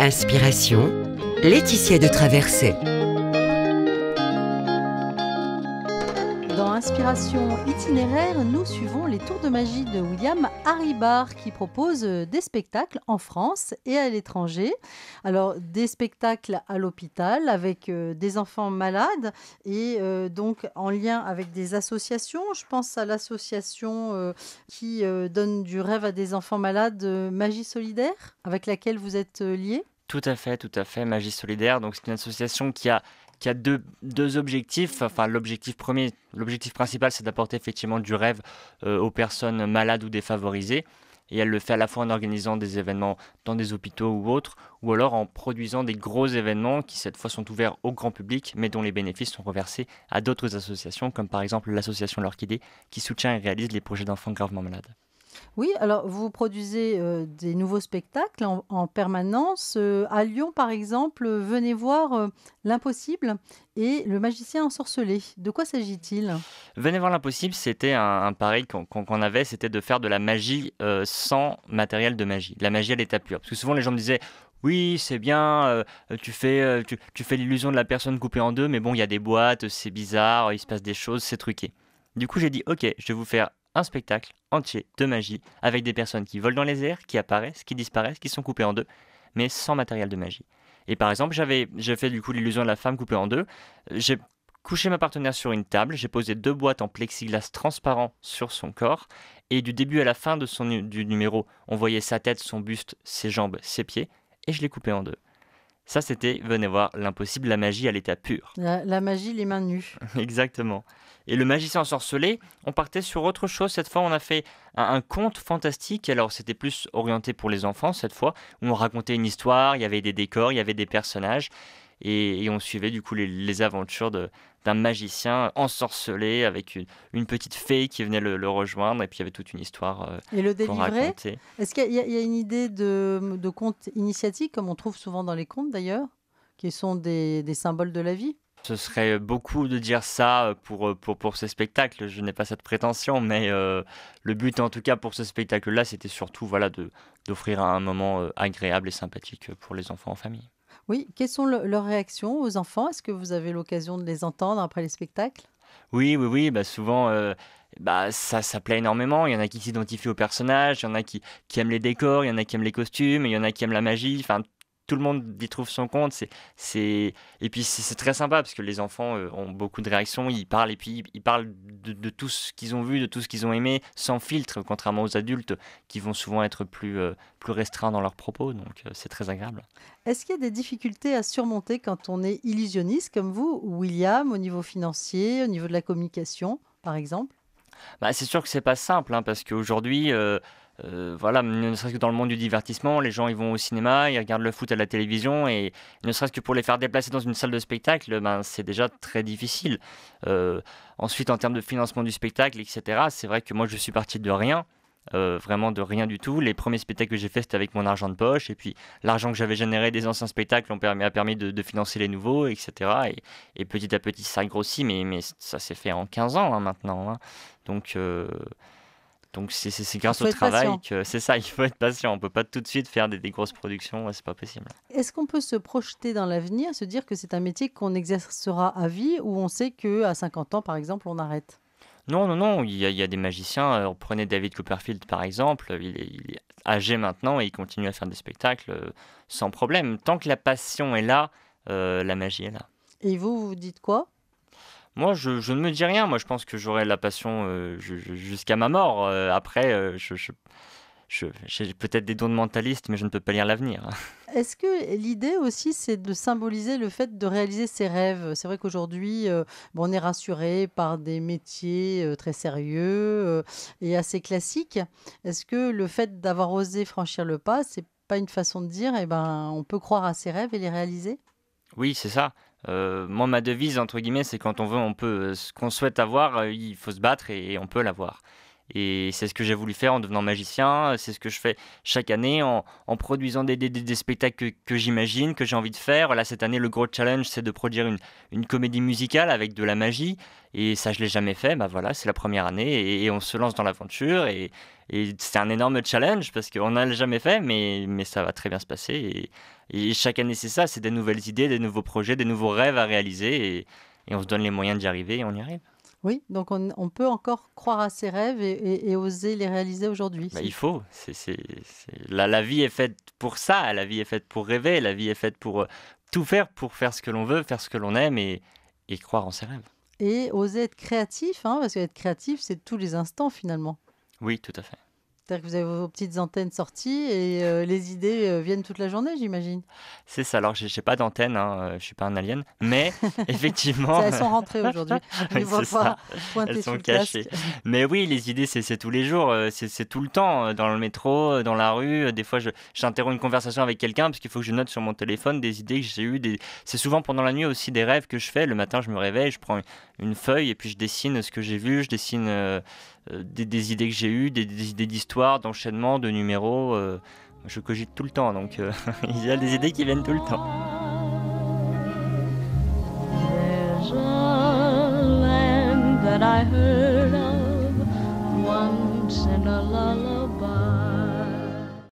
Inspiration, Laetitia de Traversée. Dans Inspiration itinéraire, nous suivons les tours de magie de William Haribar qui propose des spectacles en France et à l'étranger. Alors, des spectacles à l'hôpital avec des enfants malades et donc en lien avec des associations. Je pense à l'association qui donne du rêve à des enfants malades, Magie Solidaire, avec laquelle vous êtes lié. Tout à fait, Magie Solidaire. Donc c'est une association qui a deux objectifs. Enfin, l'objectif principal, c'est d'apporter effectivement du rêve aux personnes malades ou défavorisées. Et elle le fait à la fois en organisant des événements dans des hôpitaux ou autres, ou alors en produisant des gros événements qui cette fois sont ouverts au grand public, mais dont les bénéfices sont reversés à d'autres associations, comme par exemple l'association L'Orchidée, qui soutient et réalise les projets d'enfants gravement malades. Oui, alors vous produisez des nouveaux spectacles en permanence. À Lyon, par exemple, venez voir L'Impossible et Le Magicien ensorcelé. De quoi s'agit-il? Venez voir l'impossible, c'était un pari qu'on avait, c'était de faire de la magie sans matériel de magie, la magie à l'état pur. Parce que souvent les gens me disaient, oui c'est bien, tu fais l'illusion de la personne coupée en deux, mais bon il y a des boîtes, c'est bizarre, il se passe des choses, c'est truqué. Du coup j'ai dit, ok, je vais vous faire un spectacle entier de magie avec des personnes qui volent dans les airs, qui apparaissent, qui disparaissent, qui sont coupées en deux, mais sans matériel de magie. Et par exemple, j'ai fait du coup l'illusion de la femme coupée en deux. J'ai couché ma partenaire sur une table, j'ai posé deux boîtes en plexiglas transparent sur son corps, et du début à la fin du numéro, on voyait sa tête, son buste, ses jambes, ses pieds, et je l'ai coupé en deux. Ça, c'était, venez voir, l'impossible, la magie à l'état pur. La magie, les mains nues. Exactement. Et le magicien ensorcelé, on partait sur autre chose. Cette fois, on a fait un conte fantastique. Alors, c'était plus orienté pour les enfants cette fois, où on racontait une histoire, il y avait des décors, il y avait des personnages. Et on suivait du coup les aventures d'un magicien ensorcelé avec une petite fée qui venait le rejoindre. Et puis, il y avait toute une histoire Et le qu'on délivrer? racontait. Est-ce qu'il y a une idée de conte initiatique, comme on trouve souvent dans les contes d'ailleurs, qui sont des symboles de la vie? Ce serait beaucoup de dire ça pour ce spectacle. Je n'ai pas cette prétention, mais le but en tout cas pour ce spectacle-là, c'était surtout voilà, d'offrir un moment agréable et sympathique pour les enfants en famille. Oui, quelles sont leurs réactions aux enfants? Est-ce que vous avez l'occasion de les entendre après les spectacles? Oui, bah souvent ça plaît énormément. Il y en a qui s'identifient aux personnages, il y en a qui aiment les décors, il y en a qui aiment les costumes, il y en a qui aiment la magie. Enfin, tout le monde y trouve son compte. Et puis c'est très sympa parce que les enfants ont beaucoup de réactions. Ils parlent et puis ils parlent de tout ce qu'ils ont vu, de tout ce qu'ils ont aimé, sans filtre, contrairement aux adultes qui vont souvent être plus restreints dans leurs propos. Donc c'est très agréable. Est-ce qu'il y a des difficultés à surmonter quand on est illusionniste comme vous, William, au niveau financier, au niveau de la communication, par exemple? Bah, c'est sûr que c'est pas simple, hein, parce qu'aujourd'hui, voilà, ne serait-ce que dans le monde du divertissement, les gens ils vont au cinéma, ils regardent le foot à la télévision, et ne serait-ce que pour les faire déplacer dans une salle de spectacle, ben, c'est déjà très difficile. Euh, Ensuite, en termes de financement du spectacle, etc., c'est vrai que moi je suis parti de rien. Vraiment de rien du tout. Les premiers spectacles que j'ai faits, c'était avec mon argent de poche. Et puis, l'argent que j'avais généré des anciens spectacles a permis de financer les nouveaux, etc. Et petit à petit, ça grossit, mais ça s'est fait en 15 ans hein, maintenant. Hein. Donc, c'est Il grâce faut au être travail patient. que c'est ça, il faut être patient. On peut pas tout de suite faire des grosses productions, ouais, c'est pas possible. Est-ce qu'on peut se projeter dans l'avenir, se dire que c'est un métier qu'on exercera à vie ou on sait qu'à 50 ans, par exemple, on arrête? Non, il y a des magiciens. Prenez David Copperfield par exemple, il est âgé maintenant et il continue à faire des spectacles sans problème. Tant que la passion est là, la magie est là. Et vous, vous dites quoi? Moi, je ne me dis rien. Moi, je pense que j'aurai la passion jusqu'à ma mort. Après, j'ai peut-être des dons de mentaliste, mais je ne peux pas lire l'avenir. Est-ce que l'idée aussi, c'est de symboliser le fait de réaliser ses rêves? C'est vrai qu'aujourd'hui, bon, on est rassuré par des métiers très sérieux et assez classiques. Est-ce que le fait d'avoir osé franchir le pas, c'est pas une façon de dire, eh ben, on peut croire à ses rêves et les réaliser? Oui, c'est ça. Moi, ma devise, entre guillemets, c'est quand on veut, on peut. Ce qu'on souhaite avoir, il faut se battre et on peut l'avoir. Et c'est ce que j'ai voulu faire en devenant magicien. C'est ce que je fais chaque année en produisant des spectacles que j'imagine, que j'ai envie de faire. Là, cette année, le gros challenge, c'est de produire une comédie musicale avec de la magie. Et ça, je l'ai jamais fait. Bah voilà, c'est la première année et on se lance dans l'aventure. Et c'est un énorme challenge parce qu'on n'a jamais fait, mais ça va très bien se passer. Et chaque année, c'est ça, c'est des nouvelles idées, des nouveaux projets, des nouveaux rêves à réaliser. Et on se donne les moyens d'y arriver et on y arrive. Oui, donc on peut encore croire à ses rêves et oser les réaliser aujourd'hui. Bah, il faut. La vie est faite pour ça. La vie est faite pour rêver. La vie est faite pour tout faire ce que l'on veut, faire ce que l'on aime et croire en ses rêves. Et oser être créatif, hein, parce qu'être créatif, c'est tous les instants finalement. Oui, tout à fait. C'est-à-dire que vous avez vos petites antennes sorties et les idées viennent toute la journée, j'imagine. C'est ça. Alors, j'ai pas d'antenne, hein, je suis pas un alien, mais effectivement, Elles sont rentrées aujourd'hui. Je ne les vois c'est pas ça. pointer Elles sous sont le casque. cachées. Mais oui, les idées, c'est tous les jours, c'est tout le temps, dans le métro, dans la rue. Des fois, j'interromps une conversation avec quelqu'un parce qu'il faut que je note sur mon téléphone des idées que j'ai eues. C'est souvent pendant la nuit aussi des rêves que je fais. Le matin, je me réveille, je prends une feuille et puis je dessine ce que j'ai vu, je dessine des idées que j'ai eues, des idées d'histoire, d'enchaînement, de numéros. Je cogite tout le temps, donc il y a des idées qui viennent tout le temps. There's a land that I heard